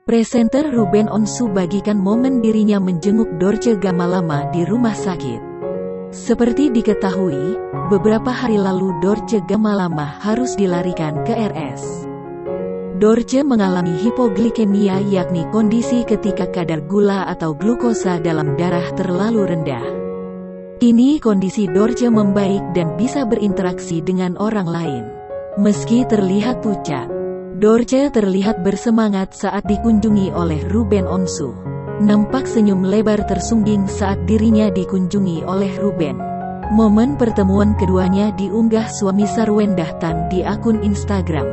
Presenter Ruben Onsu bagikan momen dirinya menjenguk Dorce Gamalama di rumah sakit. Seperti diketahui, beberapa hari lalu Dorce Gamalama harus dilarikan ke RS. Dorce mengalami hipoglikemia, yakni kondisi ketika kadar gula atau glukosa dalam darah terlalu rendah. Kini kondisi Dorce membaik dan bisa berinteraksi dengan orang lain. Meski terlihat pucat, Dorce terlihat bersemangat saat dikunjungi oleh Ruben Onsu. Nampak senyum lebar tersungging saat dirinya dikunjungi oleh Ruben. Momen pertemuan keduanya diunggah suami Sarwendah Tan di akun Instagram.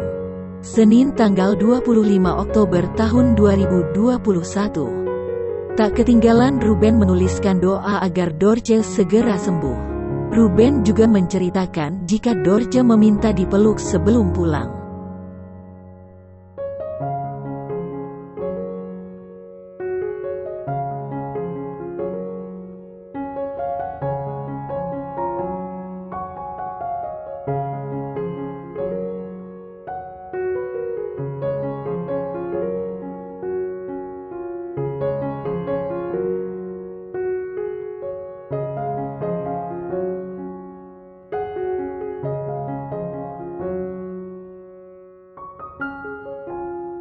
Senin tanggal 25 Oktober tahun 2021. Tak ketinggalan Ruben menuliskan doa agar Dorce segera sembuh. Ruben juga menceritakan jika Dorce meminta dipeluk sebelum pulang.